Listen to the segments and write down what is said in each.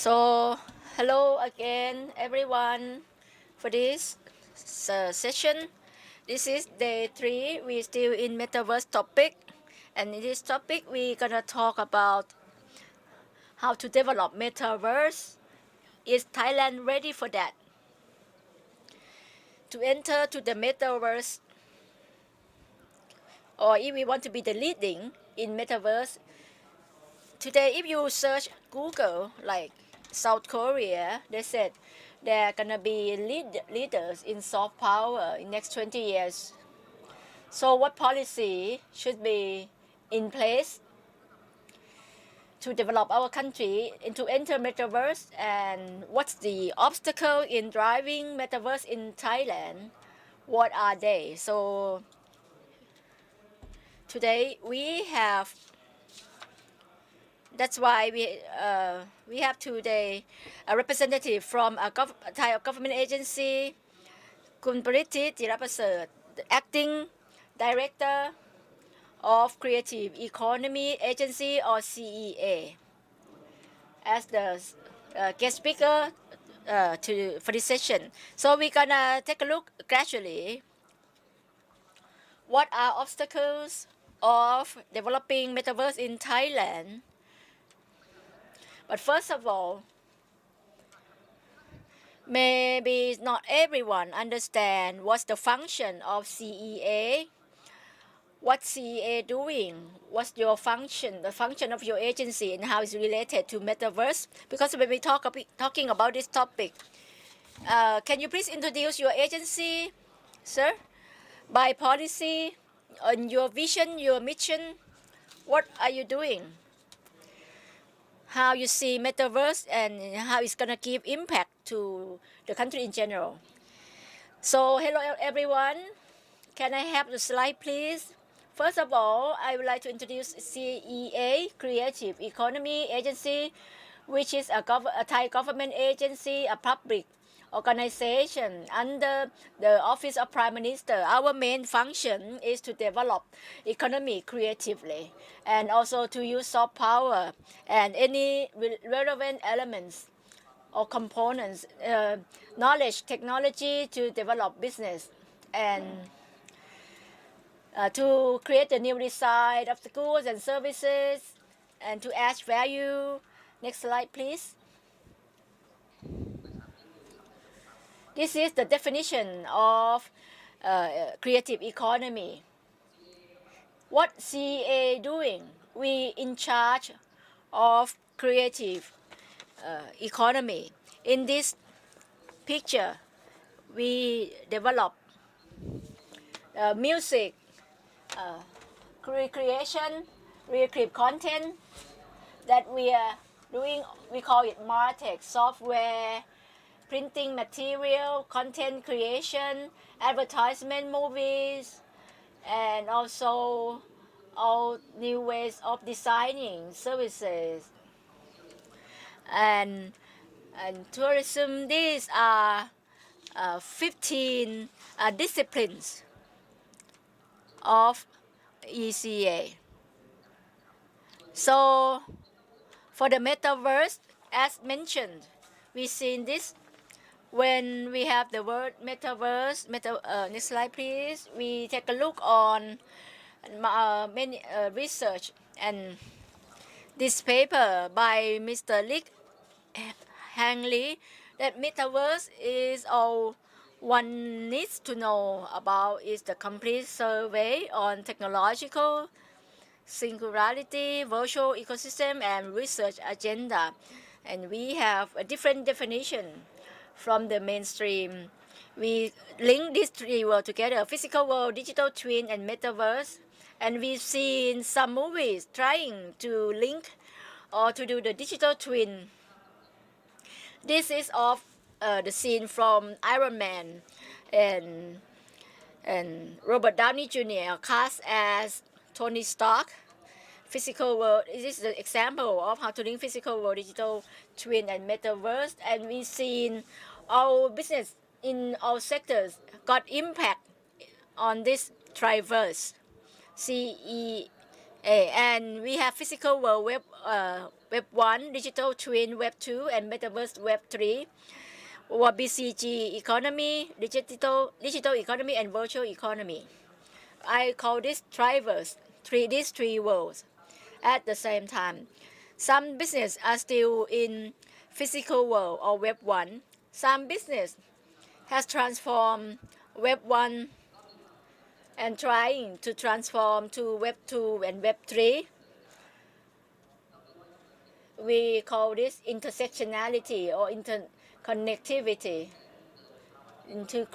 So, hello again, everyone, for this session. This is day 3. We're still in Metaverse topic, and in this topic, we're gonna talk about how to develop Metaverse. Is Thailand ready for that? To enter to the Metaverse, or if we want to be the leading in Metaverse, today if you search Google, like South Korea, they said they're gonna be leaders in soft power in next 20 years. So what policy should be in place to develop our country into enter metaverse, and what's the obstacle in driving metaverse in Thailand? What are they? So today we have that's why we have today a representative from a Thai government agency คุณปริทิต จิรประเสริฐ the acting director of Creative Economy Agency or CEA as the guest speaker for this session. So we're gonna take a look gradually what are obstacles of developing metaverse in Thailand. But first of all, maybe not everyone understand what's the function of CEA. What CEA doing? What's your function? The function of your agency and how it's related to metaverse? Because when we talking about this topic, can you please introduce your agency, sir? By policy, on your vision, your mission, what are you doing? How you see metaverse and how it's gonna give impact to the country in general. So hello everyone. Can I have the slide please? First of all, I would like to introduce CEA, Creative Economy Agency, which is a Thai government agency, a public organization under the Office of Prime Minister. Our main function is to develop economy creatively and also to use soft power and any relevant elements or components, knowledge, technology to develop business and to create the new design of the goods and services and to add value. Next slide, please. This is the definition of creative economy. What CA doing? We in charge of creative economy. In this picture, we develop music, recreation, creative content that we are doing. We call it MarTech, software, printing material, content creation, advertisement, movies, and also all new ways of designing services and tourism. These are 15 disciplines of ECA. So for the metaverse, as mentioned, we seen this when we have the word metaverse. Next slide please. We take a look on many research and this paper by Mr. Lick Hangley that metaverse is all one needs to know about is the complete survey on technological singularity, virtual ecosystem, and research agenda. And we have a different definition from the mainstream. We link these three worlds together: physical world, digital twin, and metaverse. And we've seen some movies trying to link or to do the digital twin. This is of the scene from Iron Man and Robert Downey Jr. cast as Tony Stark. Physical world, this is the example of how to link physical world, digital twin, and metaverse. And we've seen our business in all sectors got impact on this triverse. CE And we have physical world web 1, digital twin web 2, and metaverse web 3, or BCG economy, digital economy, and virtual economy. I call this these three worlds at the same time. Some business are still in physical world or web 1. Some business has transformed web 1 and trying to transform to web 2 and web 3. We call this intersectionality or interconnectivity to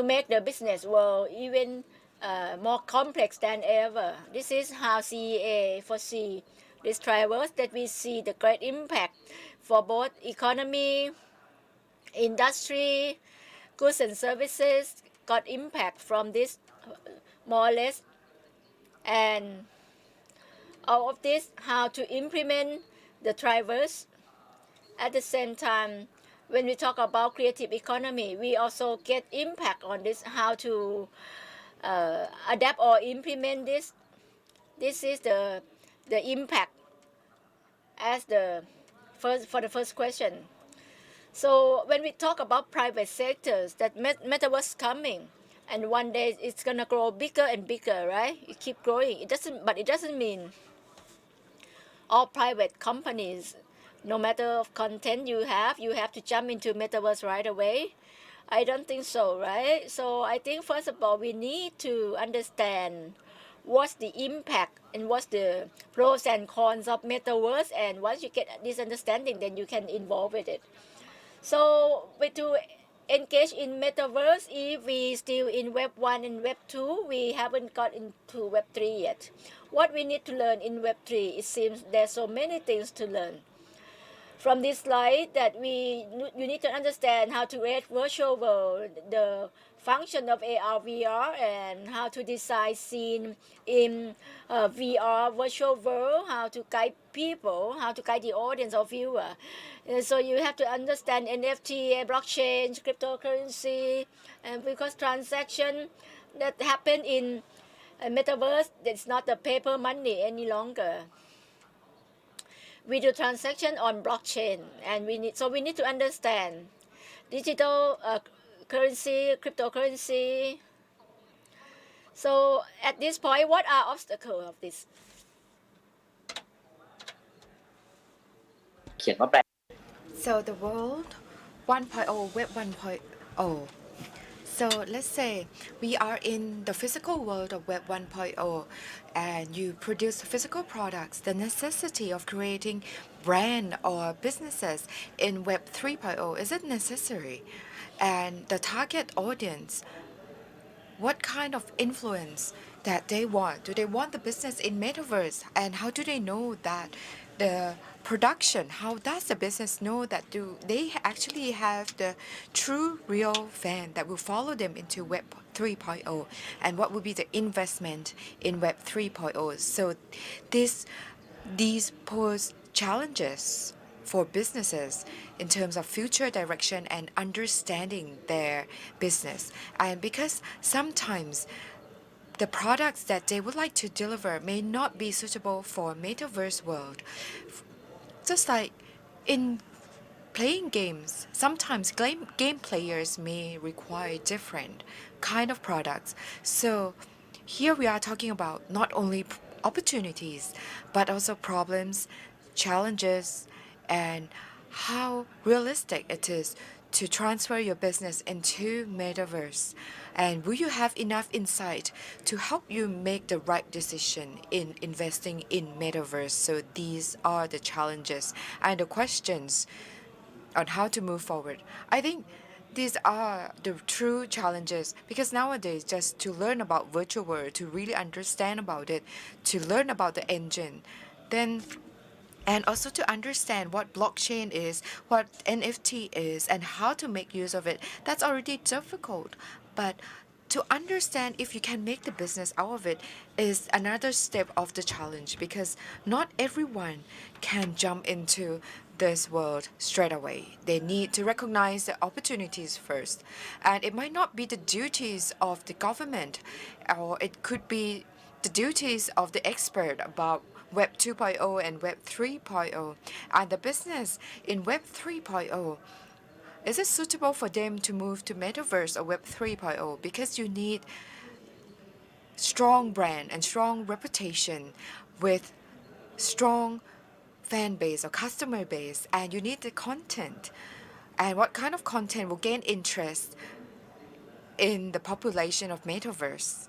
make the business world even more complex than ever. This is how CEA foresee this drivers that we see the great impact for both economy, industry, goods and services got impact from this more or less. And all of this, how to implement the drivers. At the same time, when we talk about creative economy, we also get impact on this, how to adapt or implement this. This is the impact as the first question. So when we talk about private sectors, that metaverse coming, and one day it's gonna grow bigger and bigger, right? It keep growing. It doesn't mean all private companies, no matter of content you have to jump into metaverse right away. I don't think so, right? So I think first of all we need to understand what's the impact and what's the pros and cons of metaverse, and once you get this understanding, then you can involve with it. So to engage in metaverse, if we still in web 1 and web 2, we haven't got into web 3 yet. What we need to learn in web 3, it seems there's so many things to learn. From this slide, that you need to understand how to create virtual world, the function of AR, VR, and how to design scene in VR virtual world, how to guide people, how to guide the audience or viewer. So you have to understand NFT, blockchain, cryptocurrency, and because transaction that happen in metaverse, it's not the paper money any longer. We do transaction on blockchain, and we need to understand digital currency, cryptocurrency. So at this point, what are obstacles of this? เขียนว่าแปล So the world 1.0, Web 1.0. So let's say we are in the physical world of Web 1.0 and you produce physical products. The necessity of creating brand or businesses in Web 3.0, is it necessary? And the target audience, what kind of influence that they want? Do they want the business in metaverse? And how do they know that the production, how does the business know that do they actually have the true real fan that will follow them into Web 3.0? And what would be the investment in Web 3.0? So these pose challenges for businesses in terms of future direction and understanding their business. And because sometimes the products that they would like to deliver may not be suitable for metaverse world. Just like in playing games, sometimes game players may require different kind of products. So here we are talking about not only opportunities, but also problems, challenges, and how realistic it is to transfer your business into metaverse. And will you have enough insight to help you make the right decision in investing in metaverse? So these are the challenges and the questions on how to move forward. I think these are the true challenges, because nowadays just to learn about virtual world, to really understand about it, to learn about the engine, then and also to understand what blockchain is, what NFT is, and how to make use of it, that's already difficult. But to understand if you can make the business out of it is another step of the challenge, because not everyone can jump into this world straight away. They need to recognize the opportunities first. And it might not be the duties of the government, or it could be the duties of the expert about Web 2.0 and Web 3.0 and the business in Web 3.0. Is it suitable for them to move to Metaverse or Web 3.0? Because you need strong brand and strong reputation with strong fan base or customer base, and you need the content. And what kind of content will gain interest in the population of Metaverse?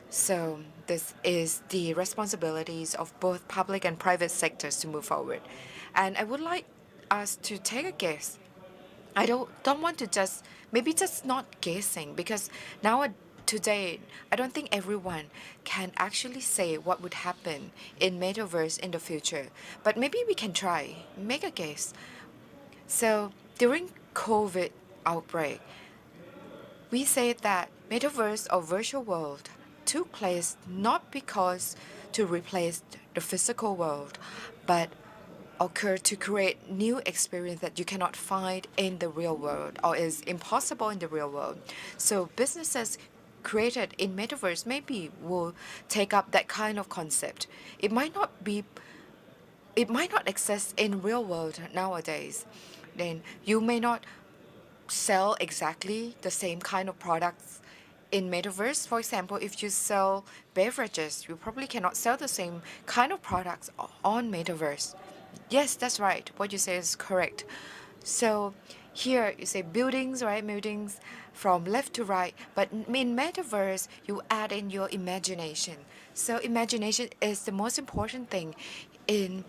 So this is the responsibilities of both public and private sectors to move forward. And I would like us to take a guess. I don't want to just maybe just not guessing, because now today I don't think everyone can actually say what would happen in Metaverse in the future. But maybe we can try, make a guess. So during COVID outbreak, we said that Metaverse or virtual world took place not because to replace the physical world, but occur to create new experience that you cannot find in the real world or is impossible in the real world. So businesses created in Metaverse maybe will take up that kind of concept. It might not exist in real world nowadays. Then you may not sell exactly the same kind of products in Metaverse. For example, if you sell beverages, you probably cannot sell the same kind of products on Metaverse. Yes, that's right. What you say is correct. So here you say buildings, right? Buildings from left to right. But in Metaverse, you add in your imagination. So imagination is the most important thing in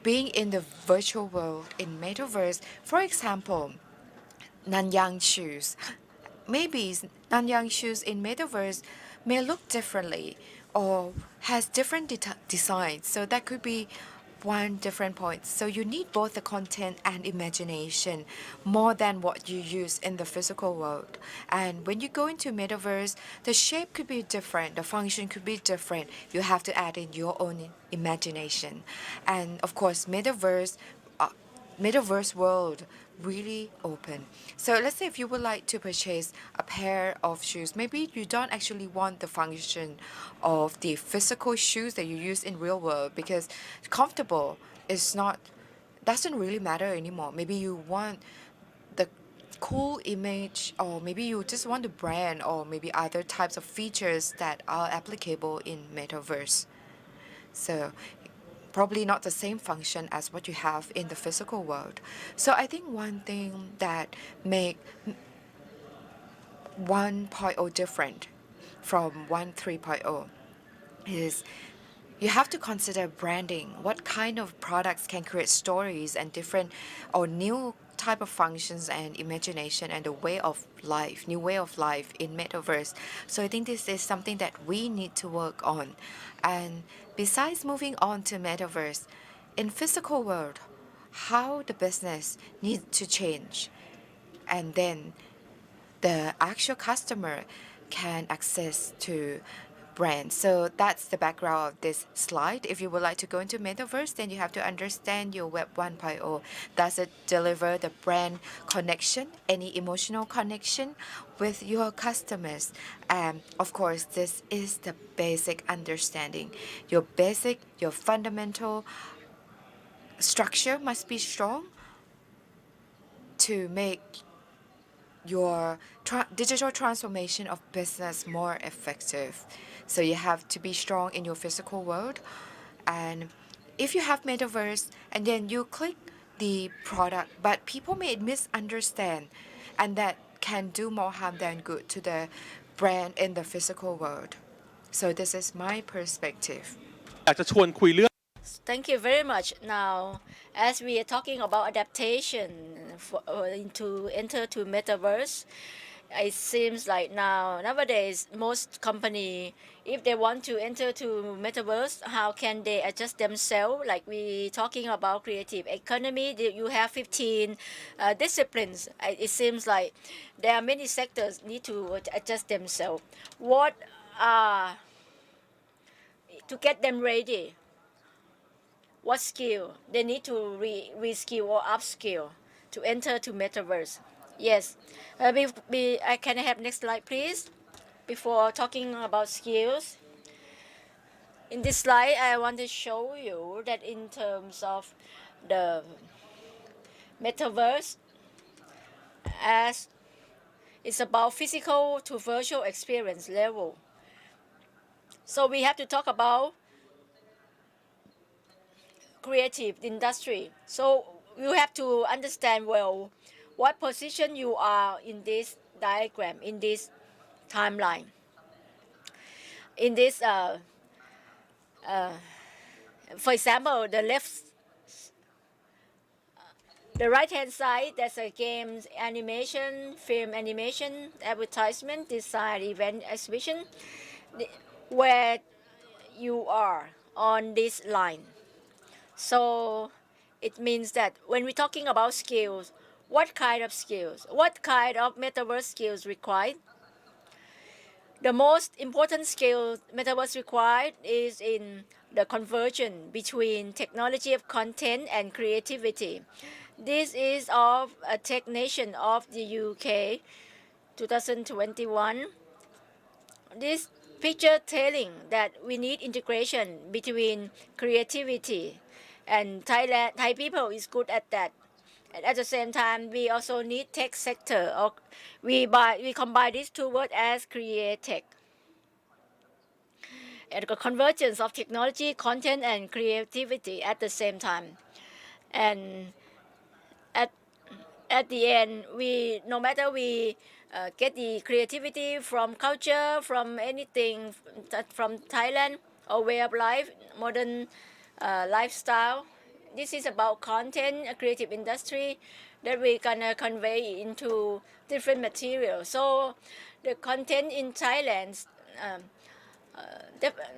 being in the virtual world in Metaverse. For example, Nanyang shoes. Maybe Nanyang shoes in Metaverse may look differently or has different designs. So that could be one different point. So you need both the content and imagination more than what you use in the physical world. And when you go into Metaverse, the shape could be different, the function could be different. You have to add in your own imagination. And of course, Metaverse world really open. So let's say if you would like to purchase a pair of shoes, maybe you don't actually want the function of the physical shoes that you use in real world, because comfortable is not doesn't really matter anymore. Maybe you want the cool image, or maybe you just want the brand, or maybe other types of features that are applicable in Metaverse. So probably not the same function as what you have in the physical world. So I think one thing that make 1.0 different from 1.3.0 is you have to consider branding. What kind of products can create stories and different or new type of functions and imagination and the way of life, new way of life in Metaverse. So I think this is something that we need to work on. And besides moving on to Metaverse, in physical world, how the business needs to change, and then the actual customer can access to brand. So that's the background of this slide. If you would like to go into Metaverse, then you have to understand your Web 1.0. Does it deliver the brand connection, any emotional connection with your customers? And of course, this is the basic understanding. Your fundamental structure must be strong to make your digital transformation of business more effective. So you have to be strong in your physical world. And if you have Metaverse and then you click the product, but people may misunderstand, and that can do more harm than good to the brand in the physical world. So this is my perspective. อยากจะชวนคุยเรื่อง Thank you very much. Now, as we are talking about adaptation to enter to metaverse, it seems like nowadays most company, if they want to enter to metaverse, how can they adjust themselves? Like we talking about creative economy, you have 15 disciplines. It seems like there are many sectors need to adjust themselves. What are to get them ready? What skill they need to reskill or upskill to enter to metaverse? Yes. I can have next slide, please, before talking about skills. In this slide, I want to show you that in terms of the metaverse, as it's about physical to virtual experience level. So we have to talk about creative industry. So you have to understand well what position you are in this diagram, in this timeline. In this, for example, the right hand side, there's a games, animation, film animation, advertisement, design, event, exhibition, where you are on this line. So it means that when we're talking about skills, what kind of skills, what kind of metaverse skills required? The most important skill metaverse required is in the conversion between technology of content and creativity. This is of a Tech Nation of the UK 2021. This picture telling that we need integration between creativity, and Thai people is good at that. And at the same time, we also need tech sector. Or we combine these two words as create tech. And the convergence of technology, content, and creativity at the same time. And at the end, no matter we get the creativity from culture, from anything, from Thailand or way of life, modern lifestyle. This is about content, a creative industry that we're gonna convey into different materials. So the content in Thailand,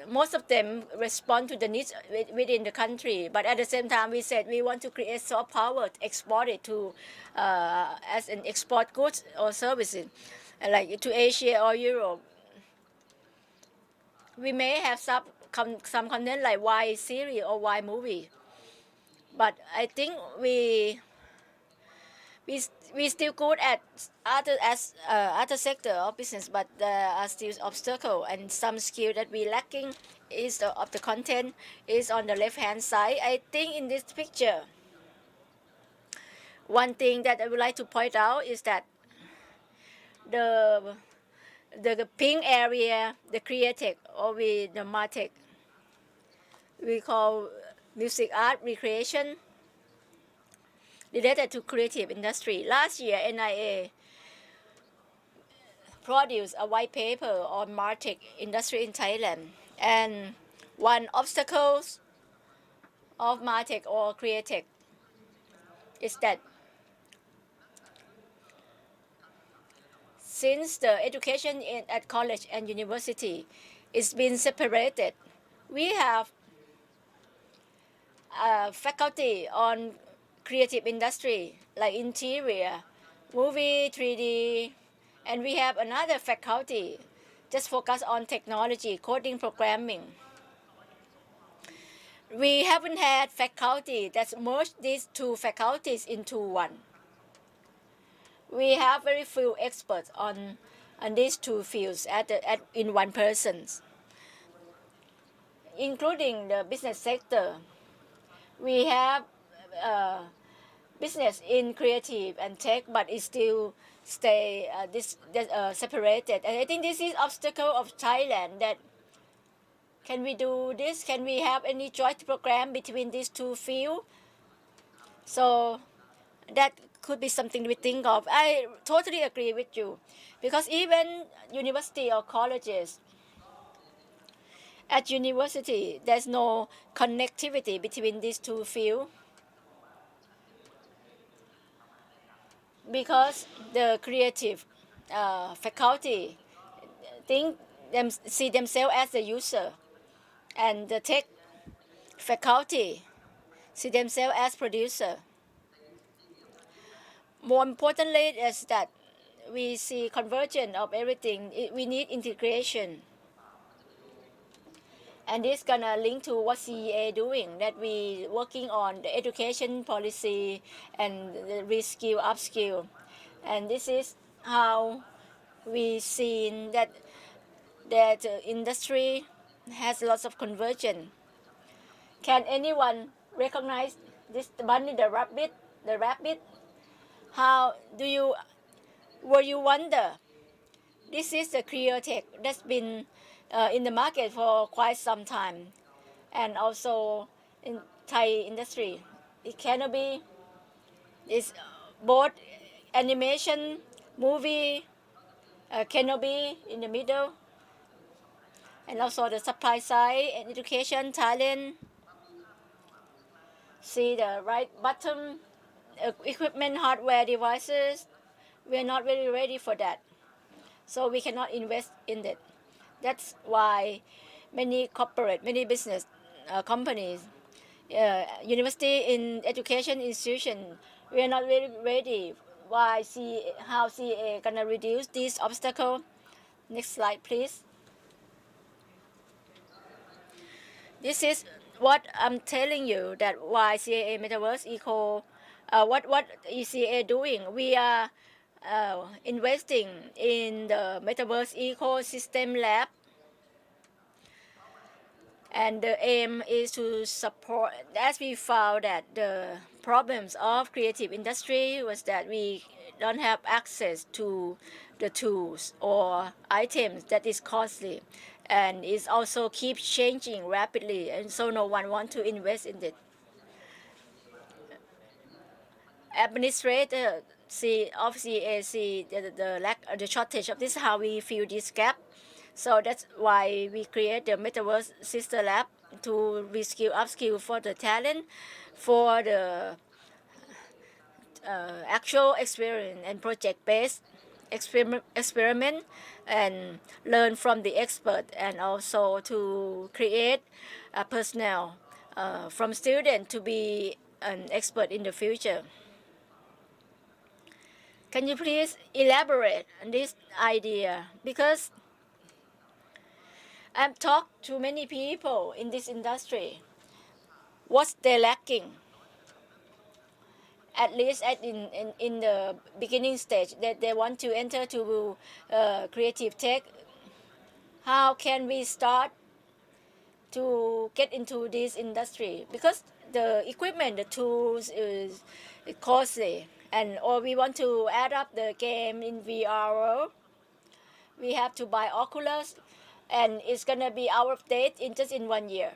most of them respond to the needs within the country. But at the same time, we said we want to create soft power, export it to as an export goods or services, like to Asia or Europe. We may have some content like Y series or Y movie, but I think we still good at other sector of business, but there are still obstacle and some skill that we lacking is of the content is on the left hand side. I think in this picture, one thing that I would like to point out is that the pink area, the creative or the martech, we call music art recreation related to creative industry. Last year, NIA produced a white paper on martech industry in Thailand, and one obstacles of martech or createch is that since the education at college and university is been separated, we have a faculty on creative industry like interior, movie, 3D, and we have another faculty just focus on technology, coding, programming. We haven't had faculty that merged these two faculties into one. We have very few experts on these two fields in one person, including the business sector. We have business in creative and tech, but it still stay separated. And I think this is obstacle of Thailand, that can we do this? Can we have any joint program between these two fields? So that could be something we think of. I totally agree with you, because even university or colleges, at university, there's no connectivity between these two fields, because the creative faculty see themselves as the user, and the tech faculty see themselves as producer. More importantly is that we see convergence of everything. We need integration. And this gonna link to what CEA doing, that we working on the education policy and the reskill, upskill. And this is how we seen that industry has lots of conversion. Can anyone recognize this bunny, the rabbit? The rabbit? How do you were you wonder? This is the Creotech that's been in the market for quite some time, and also in Thai industry. It cannot be. It's both animation, movie, cannot be in the middle, and also the supply side and education, talent. See the right bottom, equipment, hardware, devices. We are not really ready for that, so we cannot invest in it. That's why many corporate, many business companies, university in education institution, we are not really ready. Why how CA gonna reduce this obstacle? Next slide, please. This is what I'm telling you that why CAA Metaverse Eco, what is CAA doing? We are investing in the Metaverse Ecosystem Lab, and the aim is to support, as we found that the problems of creative industry was that we don't have access to the tools or items that is costly, and it also keeps changing rapidly, and so no one wants to invest in it. Administrator of CAC, the lack, the shortage of this, how we fill this gap. So that's why we create the Metaverse Sister Lab to reskill, upskill for the talent, for the actual experience and project-based experiment, and learn from the expert, and also to create a personnel from student to be an expert in the future. Can you please elaborate on this idea? Because I've talked to many people in this industry. What's they lacking? At least in the beginning stage, that they want to enter to creative tech. How can we start to get into this industry? Because the equipment, the tools is costly, and or we want to add up the game in VR world, we have to buy Oculus, and it's gonna be out of date in just in 1 year.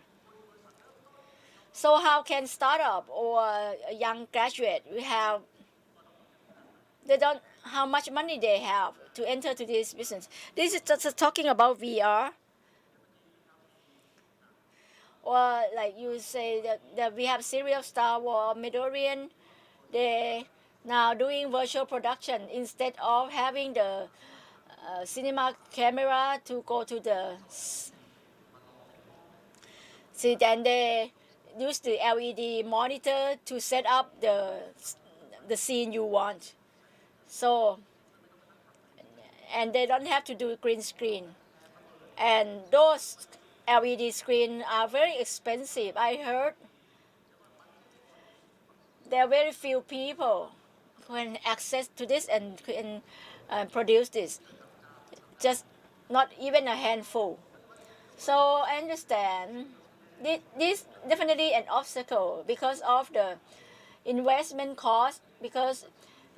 So how can startup or a young graduate, they don't, how much money they have to enter to this business? This is just talking about VR. Or like you say that we have series of Star Wars, Mandalorian, they now doing virtual production instead of having the cinema camera to go to the see, then they use the LED monitor to set up the scene you want. So, and they don't have to do green screen. And those LED screens are very expensive. I heard there are very few people who can access to this and can produce this. Just not even a handful. So I understand this definitely an obstacle because of the investment cost, because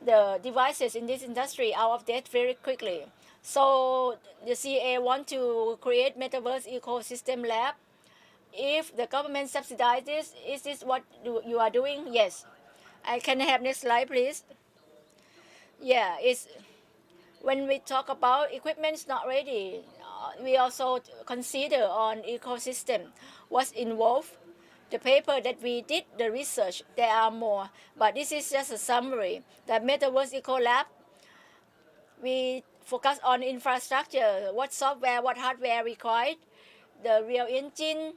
the devices in this industry are out of date very quickly. So the CA want to create Metaverse Ecosystem Lab. If the government subsidizes, is this what you are doing? Yes. I can have next slide, please. Yeah, it's when we talk about equipment is not ready, we also consider on ecosystem, what's involved. The paper that we did, the research, there are more, but this is just a summary. The Metaverse Eco Lab, we focus on infrastructure, what software, what hardware required, the real engine,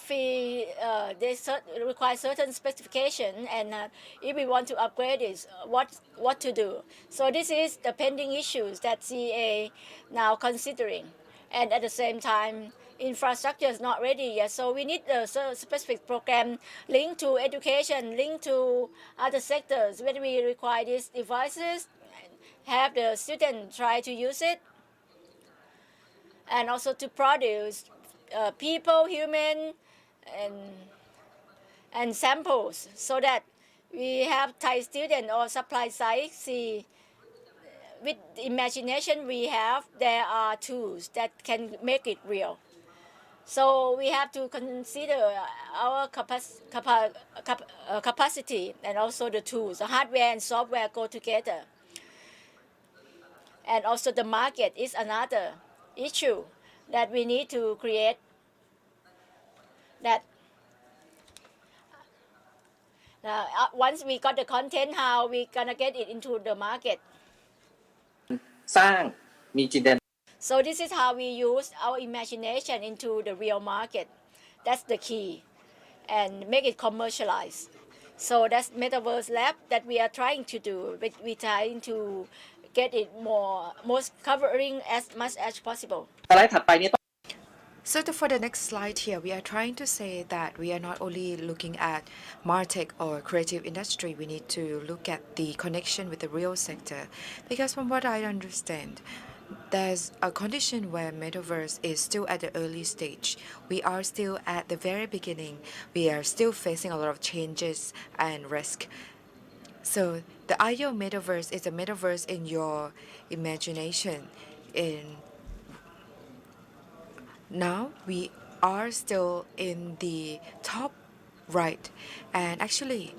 they require certain specification, and if we want to upgrade this, what to do. So this is the pending issues that CA now considering, and at the same time, infrastructure is not ready yet. So we need a specific program linked to education, linked to other sectors when we require these devices, have the student try to use it. and also to produce people, human, and and samples so that we have Thai student or supply side see with the imagination we have there are tools that can make it real. So we have to consider our capacity and also the tools. The hardware and software go together. And also the market is another issue that we need to create that once we got the content, how we gonna get it into the market. สร้างมีจินตนา So this is how we use our imagination into the real market. That's the key, and make it commercialized. So that's Metaverse Lab that we are trying to do. We're trying to get it most covering as much as possible. สไลด์ถัดไปนี้ So for the next slide here, we are trying to say that we are not only looking at MarTech or creative industry, we need to look at the connection with the real sector. Because from what I understand, there's a condition where Metaverse is still at the early stage. We are still at the very beginning. We are still facing a lot of changes and risk. So the ideal Metaverse is a Metaverse in your imagination. Now we are still in the top right, and actually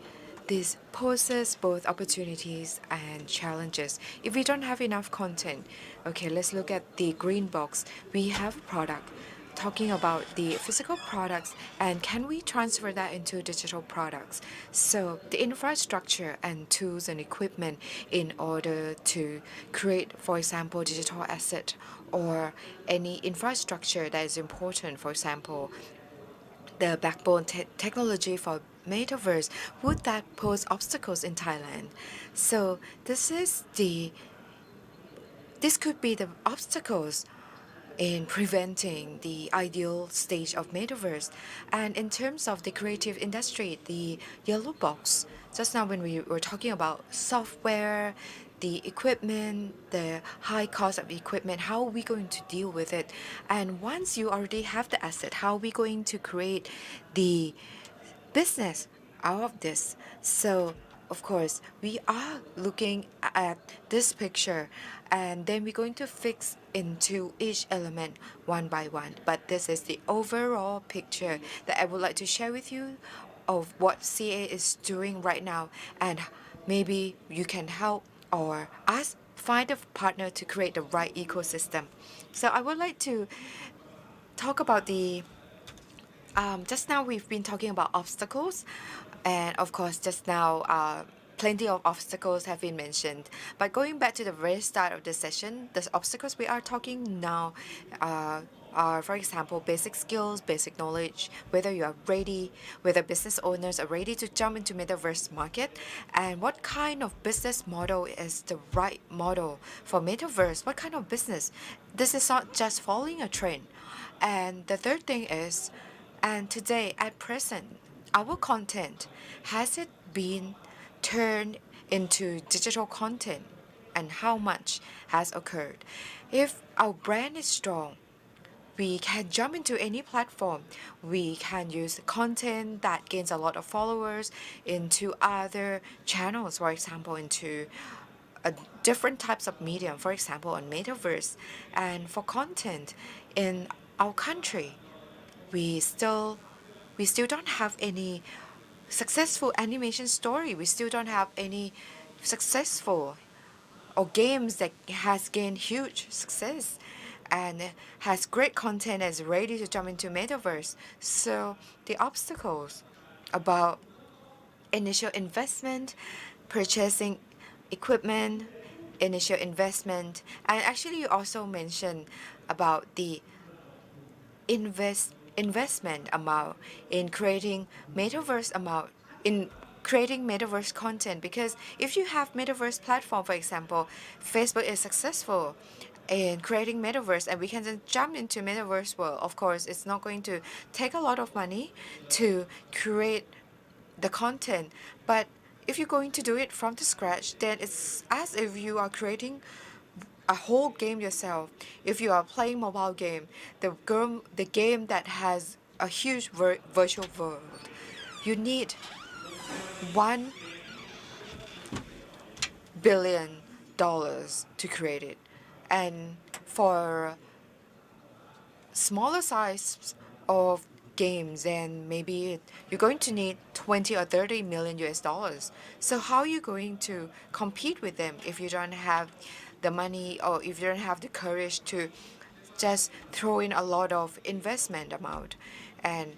this poses both opportunities and challenges. If we don't have enough content, okay, let's look at the green box. We have product talking about the physical products, and can we transfer that into digital products? So the infrastructure and tools and equipment in order to create, for example, digital asset or any infrastructure that is important, for example, the backbone technology for Metaverse, would that pose obstacles in Thailand? So this could be the obstacles in preventing the ideal stage of Metaverse. And in terms of the creative industry, the yellow box, just now when we were talking about software, the equipment, the high cost of equipment, how are we going to deal with it? And once you already have the asset, how are we going to create the business out of this? So of course, we are looking at this picture, and then we're going to fix into each element one by one. But this is the overall picture that I would like to share with you of what CA is doing right now, and maybe you can help or us find a partner to create the right ecosystem. So I would like to talk about the just now we've been talking about obstacles, and of course just now plenty of obstacles have been mentioned. But going back to the very start of the session, the obstacles we are talking now are, for example, basic skills, basic knowledge, whether you are ready, whether business owners are ready to jump into Metaverse market, and what kind of business model is the right model for Metaverse, what kind of business. This is not just following a trend. And the third thing is, and today, at present, our content, has it been turned into digital content, and how much has occurred? If our brand is strong, we can jump into any platform. We can use content that gains a lot of followers into other channels, for example, into different types of medium, for example, on Metaverse. And for content in our country, we still don't have any successful animation story. We still don't have any successful or games that has gained huge success and has great content and is ready to jump into Metaverse. So the obstacles about initial investment, purchasing equipment, initial investment, and actually you also mentioned about the investment amount in creating Metaverse amount in creating Metaverse content. Because if you have Metaverse platform, for example, Facebook is successful in creating Metaverse, and we can then jump into Metaverse world. Of course, it's not going to take a lot of money to create the content, but if you're going to do it from the scratch, then it's as if you are creating a whole game yourself. If you are playing mobile game, the game that has a huge virtual world, you need $1 billion to create it, and for smaller size of games, and maybe you're going to need 20 or 30 million US dollars. So how are you going to compete with them if you don't have the money, or if you don't have the courage to just throw in a lot of investment amount? And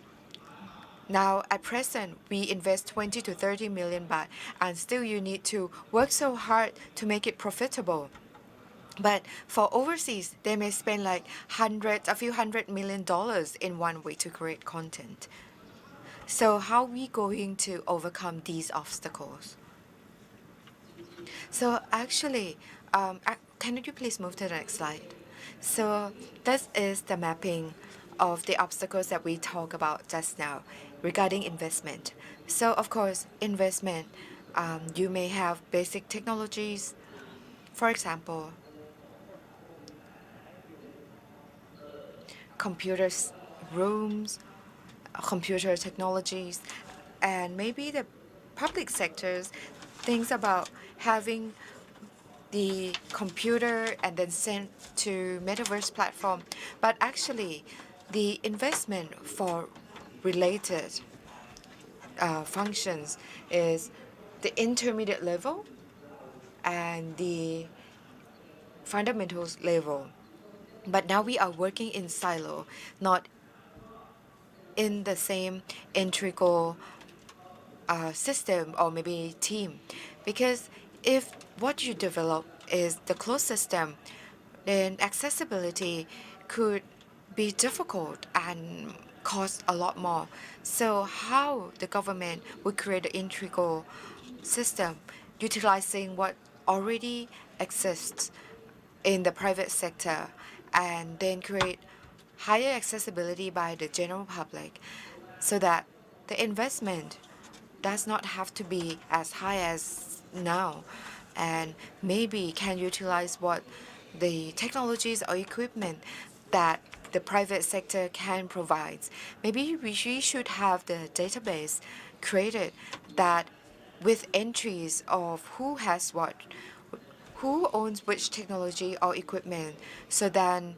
now at present we invest 20 to 30 million baht, and still you need to work so hard to make it profitable. But for overseas, they may spend like a few $100 million in one way to create content. So how are we going to overcome these obstacles? So actually, can you please move to the next slide? So this is the mapping of the obstacles that we talked about just now regarding investment. So of course, investment, you may have basic technologies, for example, computers rooms, computer technologies, and maybe the public sectors thinks about having the computer and then sent to Metaverse platform. But actually, the investment for related functions is the intermediate level and the fundamentals level. But now we are working in silo, not in the same integral system or maybe team. Because if what you develop is the closed system, then accessibility could be difficult and cost a lot more. So how the government would create an integral system utilizing what already exists in the private sector, and then create higher accessibility by the general public, so that the investment does not have to be as high as now, and maybe can utilize what the technologies or equipment that the private sector can provide. Maybe we should have the database created that with entries of who has what, who owns which technology or equipment, so then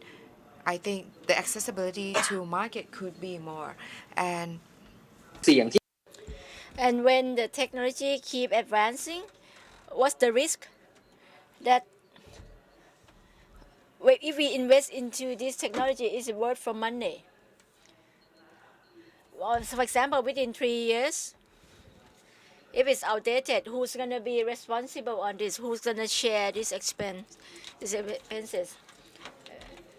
I think the accessibility to market could be more. And เสี่ยงที่ And when the technology keep advancing, what's the risk that if we invest into this technology, is it worth for money? Well, so for example, within 3 years, if it's outdated, who's going to be responsible on this? Who's going to share these expenses?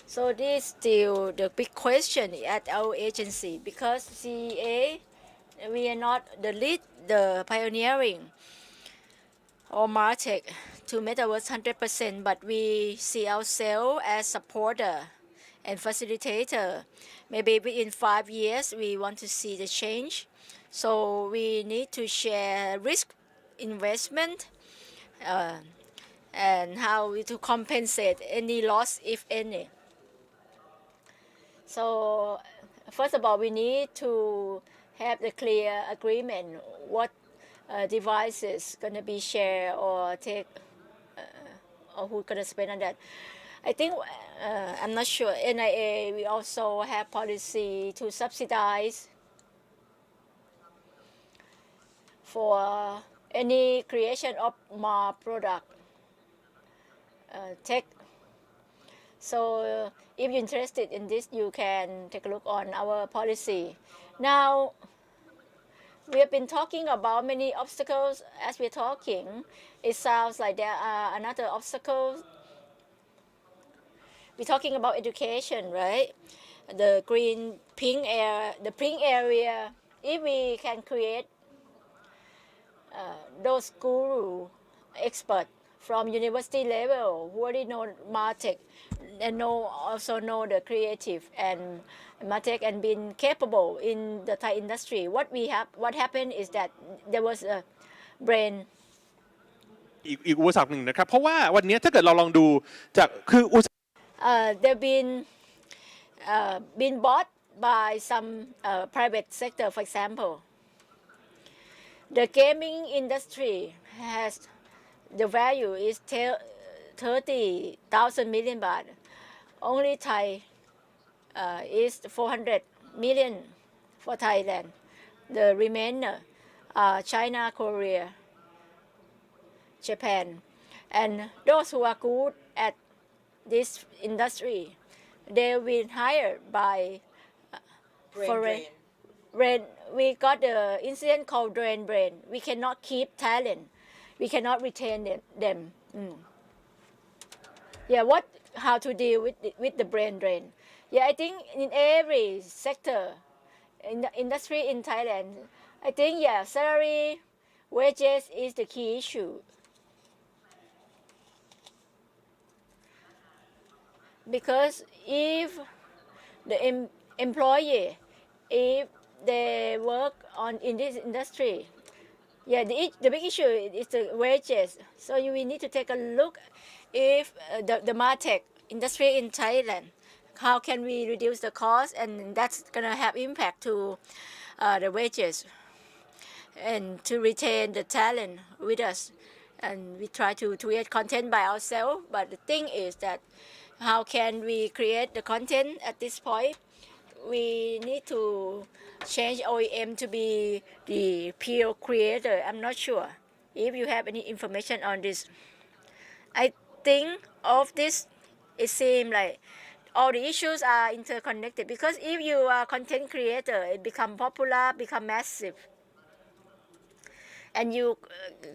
So this is still the big question at our agency, because CEA, we are not the lead, the pioneering or Martech to Metaverse 100%, but we see ourselves as supporter and facilitator. Maybe within 5 years, we want to see the change. So we need to share risk investment and how to compensate any loss, if any. So first of all, we need to have the clear agreement what devices going to be shared or take, or who's going to spend on that. I think I'm not sure. NIA, we also have policy to subsidize for any creation of more product tech. So if you're interested in this, you can take a look on our policy. Now, we have been talking about many obstacles as we're talking. It sounds like there are another obstacles. We're talking about education, right? The pink area. If we can create those guru expert from university level who already know Martech and also know the creative and Martech and been capable in the Thai industry. What happened is that there was a brain อีกอุปสรรคหนึ่งนะครับเพราะว่าวันนี้ถ้าเกิดเราลองดูจากคือthey've been bought by some private sector. For example, the gaming industry has the value is 30,000 million baht. Only Thai is 400 million for Thailand. The remainder are China, Korea, Japan, and those who are good at this industry, they will hired by foreign. We got the incident called brain. We cannot keep talent. We cannot retain them. Yeah, how to deal with the brain drain? Yeah, I think in every sector in the industry in Thailand, I think salary, wages is the key issue. Because if the employee, if they work in this industry, the big issue is the wages. So we need to take a look if the MarTech industry in Thailand, how can we reduce the cost, and that's gonna have impact to the wages and to retain the talent with us. And we try to create content by ourselves, but the thing is that how can we create the content at this point? We need to change OEM to be the pure creator. I'm not sure if you have any information on this. I think of this, it seems like all the issues are interconnected, because if you are content creator, it become popular, become massive, and you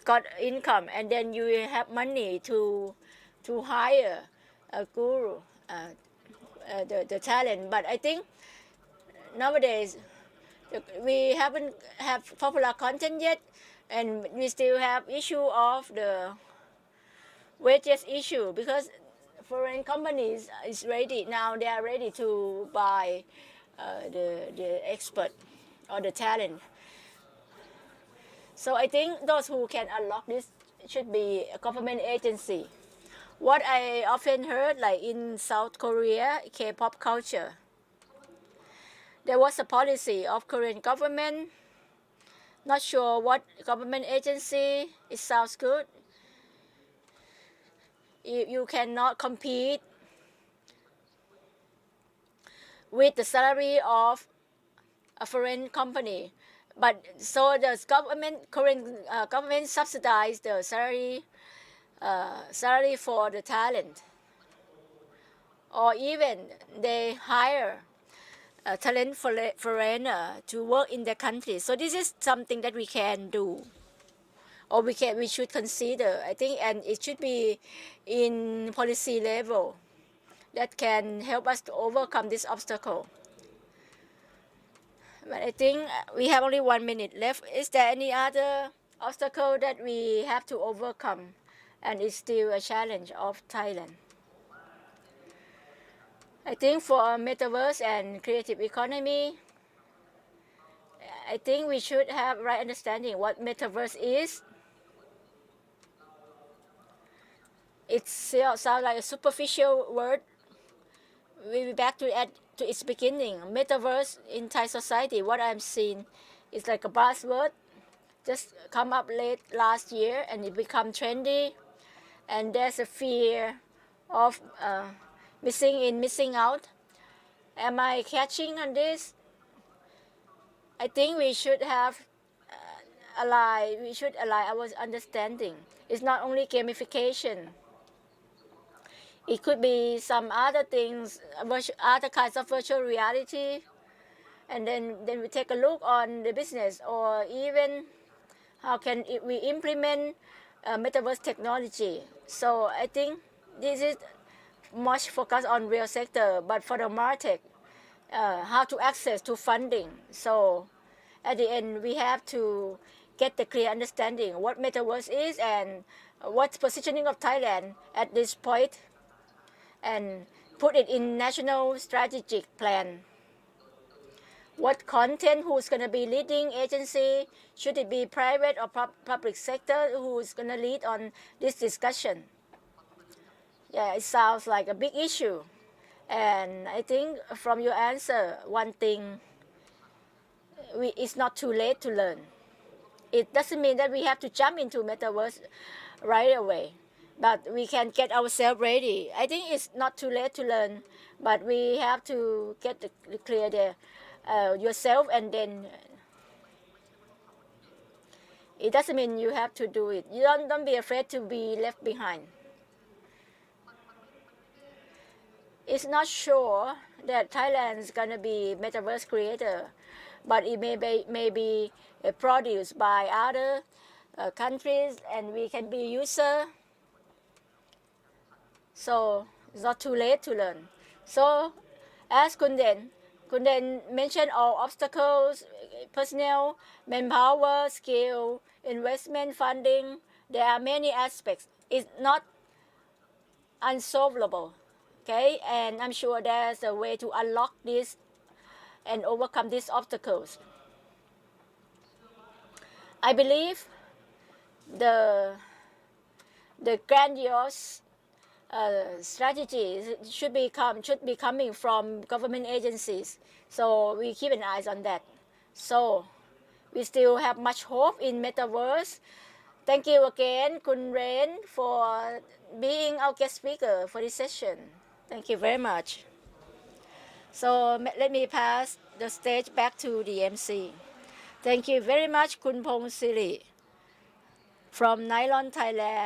got income, and then you have money to hire a guru, the talent. But I think nowadays we haven't have popular content yet, and we still have issue of the wages issue, because foreign companies is ready now. They are ready to buy the expert or the talent. So I think those who can unlock this should be a government agency. What I often heard, like in South Korea, K-pop culture, there was a policy of Korean government. Not sure what government agency. It sounds good. You cannot compete with the salary of a foreign company. But so the Korean government subsidize the salary for the talent, or even they hire a talent foreigner to work in their country. So this is something that we can do, or we should consider, I think, and it should be in policy level that can help us to overcome this obstacle. But I think we have only 1 minute left. Is there any other obstacle that we have to overcome, and it's still a challenge of Thailand? I think for metaverse and creative economy, I think we should have right understanding what metaverse is. It sounds like a superficial word. We'll be back to its beginning. Metaverse in Thai society, what I'm seeing is like a buzzword, just come up late last year, and it become trendy, and there's a fear of missing out. Am I catching on this? I think we should have ally our understanding. It's not only gamification. It could be some other things, other kinds of virtual reality, and then we take a look on the business, or even how can we implement metaverse technology. So I think this is much focus on real sector, but for the market, how to access to funding. So at the end, we have to get the clear understanding what metaverse is and what's positioning of Thailand at this point, and put it in national strategic plan. what content, who's going to be leading agency, should it be private or public sector who's going to lead on this discussion. Yeah, it sounds like a big issue. And I think from your answer, one thing, it's not too late to learn. It doesn't mean that we have to jump into metaverse right away, but we can get ourselves ready. I think it's not too late to learn, but we have to get clear yourself, and then it doesn't mean you have to do it. You don't be afraid to be left behind. It's not sure that Thailand is going to be metaverse creator, but it may be produced by other countries, and we can be user. So it's not too late to learn. So as Kunden mentioned all obstacles, personnel, manpower, skill, investment, funding. There are many aspects. It's not unsolvable. Okay, and I'm sure there's a way to unlock this and overcome these obstacles. I believe the grandiose strategies should be coming from government agencies. So we keep an eye on that. So we still have much hope in metaverse. Thank you again, Kun Rain, for being our guest speaker for this session. Thank you very much. So let me pass the stage back to the MC. Thank you very much, Kun Pong Siri from Nylon, Thailand.